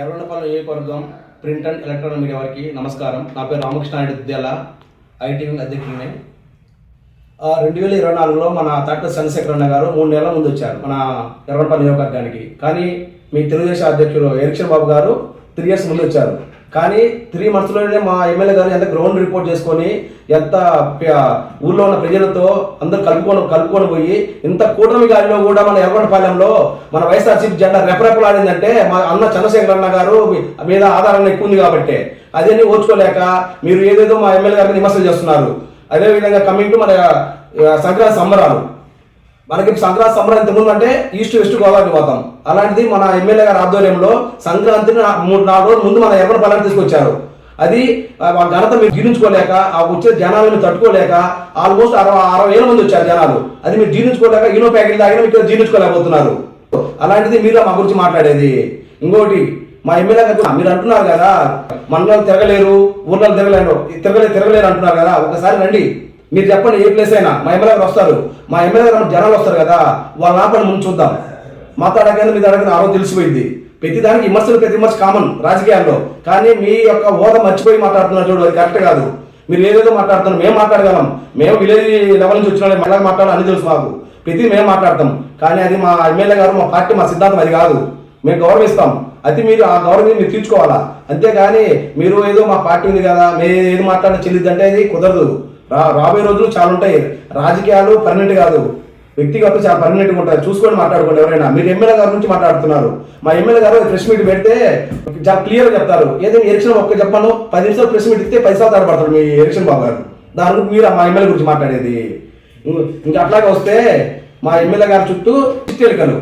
ఎర్రగొండపాలెం నియోజకవర్గం print and electronic media వారికి నమస్కారం. నా పేరు రామకృష్ణారెడ్డి దుద్యాల, ఐటీ వింగ్ అధ్యక్షుడిని. 2024లో మన తాట చంద్రశేఖర్ అన్న గారు 3 నెలల ముందు వచ్చారు మన ఎర్రగొండపాలెం నియోజకవర్గానికి. కానీ మీ తెలుగుదేశం అధ్యక్షుడు ఎరిక్షన్ బాబు గారు 3 years ముందు వచ్చారు. కానీ 3 monthsలోనే మా ఎమ్మెల్యే గారు ఎంత గ్రౌండ్ రిపోర్ట్ చేసుకొని ఎంత ఊళ్ళో ఉన్న ప్రజలతో అందరూ కలుపుకొని పోయి ఇంత కూటమి గాలిలో కూడా మన ఎర్రగొండపాలెంలో మన వైఎస్ఆర్సీపీ జెండా రెపరెపలాడిందంటే మా అన్న చంద్రశేఖర్ అన్న గారు మీద ఆధారం ఎక్కువ ఉంది కాబట్టి అదేని ఓర్చుకోలేక మీరు ఏదేదో మా ఎమ్మెల్యే గారిని విమర్శలు చేస్తున్నారు. అదేవిధంగా కమింగ్ టు మన సంక్రాంతి సంబరాలు, మనకి సంక్రాంతి సంబరం ఇంతకుముందు అంటే ఈస్ట్ వెస్ట్ గోదావరి పోతాం. అలాంటిది మన ఎమ్మెల్యే గారి ఆధ్వర్యంలో సంక్రాంతిని 3-4 రోజుల ముందు మన ఎర్రగొండపాలెం తీసుకొచ్చారు. అది ఘనత మీరు జీర్ణించుకోలేక, ఆ వచ్చే జనాలను తట్టుకోలేక ఆల్మోస్ట్ 60,000 మంది వచ్చారు జనాలు. అది మీరు జీర్ణించుకోలేక ఈనో ప్యాకెట్ తాగినా మీకు జీర్ణించుకోలేకపోతున్నారు. అలాంటిది మీరు మా గురించి మాట్లాడేది. ఇంకోటి, మా ఎమ్మెల్యే గారు మీరు అంటున్నారు కదా మండలాలు తిరగలేరు, ఊర్లలో తిరగలేరు అంటున్నారు కదా. ఒకసారి రండి, మీరు చెప్పండి ఏ ప్లేస్ అయినా మా ఎమ్మెల్యే గారు వస్తారు. మా ఎమ్మెల్యే గారు జనాలు వస్తారు కదా, వాళ్ళ ఆపని ముందు చూద్దాం. మాట్లాడగానే మీరు అడగని ఆ రోజు తెలిసిపోయింది. ప్రతిదానికి విమర్శ కామన్ రాజకీయాల్లో. కానీ మీ యొక్క హోదా మర్చిపోయి మాట్లాడుతున్నారు చూడు, అది కరెక్ట్ కాదు. మీరు ఏదేదో మాట్లాడుతున్నారు, మేము మాట్లాడగలం. మేము విలేజ్ లెవెల్ నుంచి వచ్చిన మళ్ళీ మాట్లాడాలి అని తెలుసు మాకు. మేము మాట్లాడతాం. కానీ అది మా ఎమ్మెల్యే గారు, మా పార్టీ, మా సిద్ధాంతం అది కాదు. మేము గౌరవిస్తాం. అది మీరు ఆ గౌరవం మీరు తీర్చుకోవాలా. అంతేగాని మీరు ఏదో మా పార్టీ ఉంది కదా మేము ఏది మాట్లాడినా చెల్లిద్దంటే అది కుదరదు. రాబోయే రోజులు చాలా ఉంటాయి. రాజకీయాలు పర్మనెంట్ కాదు, వ్యక్తిగత చాలా పర్మనెంట్గా ఉంటారు. చూసుకొని మాట్లాడుకోండి. ఎవరైనా మీరు ఎమ్మెల్యే గారి నుంచి మాట్లాడుతున్నారు. మా ఎమ్మెల్యే గారు ప్రెస్ మీట్ పెడితే చాలా క్లియర్గా చెప్తారు. ఏదైనా ఎలక్షన్ ఒక్క చెప్పాను 10 నిమిషాలు ప్రెస్ మీట్ ఇస్తే 10 సార్లు తడబడతారు మీ ఎలక్షన్ బాబు గారు. దాని గురించి మీరు మా ఎమ్మెల్యే గురించి మాట్లాడేది. ఇంకా అట్లాగే వస్తే మా ఎమ్మెల్యే గారి చుట్టూ చిట్టెలికలు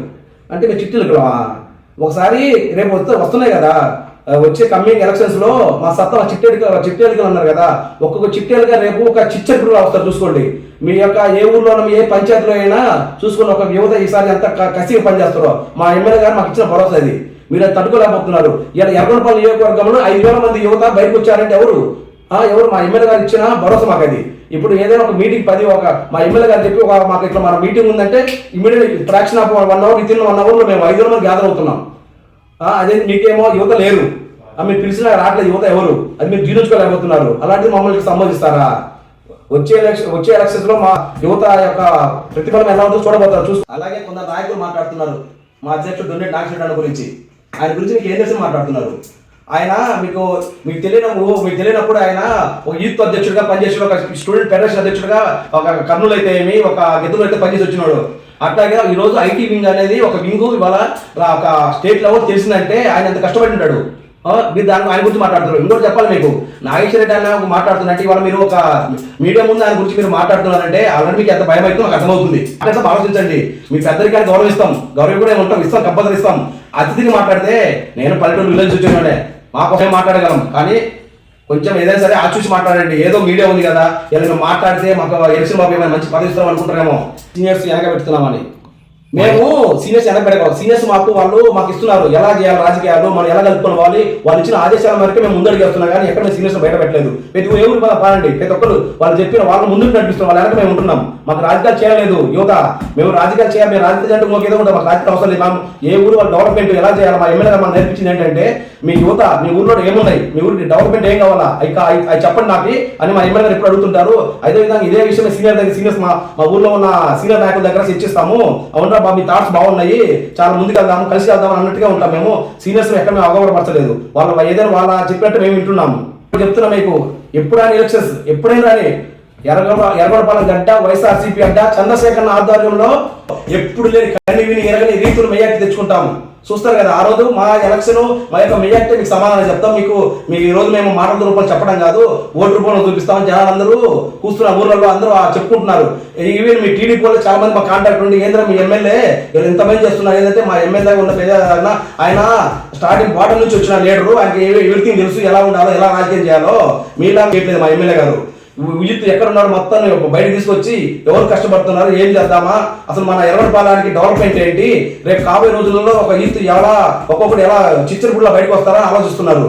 అంటే మీరు చిట్టెలికలు ఒకసారి రేపు వస్తున్నాయి కదా వచ్చే కమింగ్ ఎలక్షన్స్ లో మా సత్తా చిట్టెలికలు అన్నారు కదా. ఒక్కొక్క చిట్టెలుగా రేపు ఒక చిచ్చరుపులు వస్తారు. చూసుకోండి మీ యొక్క ఏ ఊర్లో ఏ పంచాయతీలో అయినా చూసుకుని ఒక యువత ఈసారి ఎంత కసిగా పనిచేస్తారో మా ఎమ్మెల్యే గారు మాకు ఇచ్చిన భరోసా అది. మీరు అది తట్టుకోలేకపోతున్నారు. ఇలా ఎర్రగొండపాలెం నియోజకవర్గంలో 5,000 మంది యువత బయటకు వచ్చారంటే ఎవరు మా ఎమ్మెల్యే గారు ఇచ్చిన భరోసా మాకు అది. ఇప్పుడు ఏదైనా ఒక మీటింగ్ మా ఎమ్మెల్యే గారు చెప్పి మాకు ఇట్లా మన మీటింగ్ ఉందంటే immediate fraction of 1 hour with in 1 hourలో మేము 5,000 మంది గ్యాదర్ అవుతున్నాం. అదే మీకేమో యువత లేరు, మీరు పిలిచినా రావట్లేదు యువత ఎవరు, అది మీరు జీర్ణించుకోలేకపోతున్నారు. అలాంటిది మమ్మల్ని సంబోధిస్తారా? వచ్చే ఎలక్షన్స్ లో మా యువత యొక్క ప్రతిఫలం ఎలా ఉంటుందో చూడబోతారు. అలాగే కొందరు నాయకులు మాట్లాడుతున్నారు. మా అధ్యక్షుడు దొన్నె నాగేశ్వరరావు గురించి, ఆయన గురించి మీకు ఏం తెలిసి మాట్లాడుతున్నారు. ఆయన మీకు తెలియనప్పుడు ఆయన ఒక యూత్ అధ్యక్షుడిగా పనిచేసిన, ఒక స్టూడెంట్ ఫెడరేషన్ అధ్యక్షుడిగా ఒక కర్నూలు అయితే ఏమి, ఒక గెతులు అయితే పనిచేసి వచ్చినాడు. అట్లాగే ఈరోజు ఐటీ వింగ్ అనేది ఒక వింగ్ ఇవాళ ఒక స్టేట్ లెవెల్ తెలిసిందంటే ఆయన ఎంత కష్టపడి ఉంటాడు. మీరు దాని ఆయన గురించి మాట్లాడుతున్నారు. ఇంకోటి చెప్పాలి, మీకు నాగేశ్వర రెడ్డి అన్న మాట్లాడుతున్నట్టు ఇవాళ మీరు ఒక మీడియా ముందు ఆయన గురించి మీరు మాట్లాడుతున్నారంటే అలాంటి మీకు ఎంత భయం అయితే నాకు అర్థమవుతుంది. అట్లా ఆలోచించండి. మీ పెద్దరికాన్ని గౌరవిస్తాం, గౌరవం కూడా ఉంటాం, ఇస్తాం, కంపల్సరీ ఇస్తాం. అతిథిని మాట్లాడితే నేను పల్లెటూరు విలేజ్ వచ్చానే మాకోసం మాట్లాడగలం. కానీ కొంచెం ఏదైనా సరే ఆచూసి మాట్లాడండి. ఏదో మీడియా ఉంది కదా ఇలా మాట్లాడితే మాకు ఎలక్షన్ బాబు ఏమైనా మంచి పదవి ఇస్తాం అనుకుంటారేమో. సీనియర్స్ వెనక పెడుతున్నామని మేము సీనియర్స్ వెనక పెడతాం. సీనియర్స్ వాళ్ళు మాకు ఇస్తున్నారు ఎలా చేయాలి రాజకీయాలు, మనం ఎలా కలుపుకోవాలి, వాళ్ళు ఇచ్చిన ఆదేశాల మేరకు మేము ముందడికి వస్తున్నాం. కానీ ఎక్కడ మేము సీనియర్స్ బయట పెట్టలేదు. ప్రతి ఎవరు పాడండి, ప్రతి ఒక్కరు వాళ్ళు చెప్పిన వాళ్ళు ముందుకు నడిపిస్తున్నాం. వాళ్ళ వెనక మేము ఉంటున్నాం. మాకు రాజకీయాలు చేయలేదు యువత. మేము రాజకీయాలు చేయాలి, మేము రాజకీయాలు అంటే మాకు ఏదో ఉంటుంది. మాకు రాజకీయాలు అవసరం లేదు. మేము ఏ ఊరు వాళ్ళ డెవలప్మెంట్ ఎలా చేయాలి మా ఎమ్మెల్యే మాకు నేర్పించింది ఏంటంటే మీ యువత మీ ఊర్లో ఏమున్నాయి, మీ ఊరికి డెవలప్మెంట్ ఏం కావాలా అవి చెప్పండి నాకు అని మా ఎమ్మెల్యే గారు ఎప్పుడు అడుగుతుంటారు. అదేవిధంగా ఇదే విషయం సీనియర్స్ మా ఊర్లో ఉన్న సీనియర్ నాయకుల దగ్గర చర్చిస్తాము. అవునా బాబు మీ థాట్స్ బాగున్నాయి, చాలా ముందుకు వెళ్దాము, కలిసి వెళ్దాం అన్నట్టుగా ఉంటాం. మేము సీనియర్స్ ఎక్కడ మేము అవగాహనపరచలేదు. వాళ్ళు ఏదైనా వాళ్ళ చెప్పినట్టు మేము వింటున్నాము. చెప్తున్నా మీకు ఎప్పుడైనా ఎలక్షన్స్ ఎప్పుడైనా రాని ఎర్రగొండపాలెం గడ్డ వైఎస్ఆర్సీపీ అడ్డ చంద్రశేఖర్ ఆధ్వర్యంలో ఎప్పుడు లేని కన్ని విని ఎరగని రీతులు మెజార్టీ తెచ్చుకుంటాము. చూస్తారు కదా ఆ రోజు మా ఎలక్షన్ మా యొక్క మెజార్టీ మీకు సమాధానం చెప్తాం. మీకు ఈ రోజు మేము మాటల రూపంలో చెప్పడం కాదు, ఓటు రూపంలో చూపిస్తాం. జనాలు అందరూ కూర్చున్న ఊర్లలో అందరూ చెప్పుకుంటున్నారు. ఈవెన్ మీ టీడీపీ వాళ్ళు చాలా మంది మా కాంటాక్ట్ ఉండి ఏంటంటే మీ ఎమ్మెల్యే వీళ్ళు ఎంతమంది చేస్తున్నారు. ఏంటంటే మా ఎమ్మెల్యే ఉన్న పెద్ద ఆయన స్టార్టింగ్ బాటం నుంచి వచ్చిన లీడరు, ఆయనకి ఎవ్రీథింగ్ తెలుసు, ఎలా ఉండాలో ఎలా రాజకీయం చేయాలో. మీలా చేయట్లేదు మా ఎమ్మెల్యే గారు. యూత్ ఎక్కడ ఉన్నారు మొత్తం బయట తీసుకొచ్చి ఎవరు కష్టపడుతున్నారు, ఏం చేద్దామా, అసలు మన ఎర్రగొండపాలెంకి డెవలప్మెంట్ ఏంటి, రేపు కాబోయే రోజులలో ఒక యూత్ ఎలా ఒక్కొక్కటి ఎలా చిచ్చరపుడిలా బయటకు వస్తారా ఆలోచిస్తున్నారు.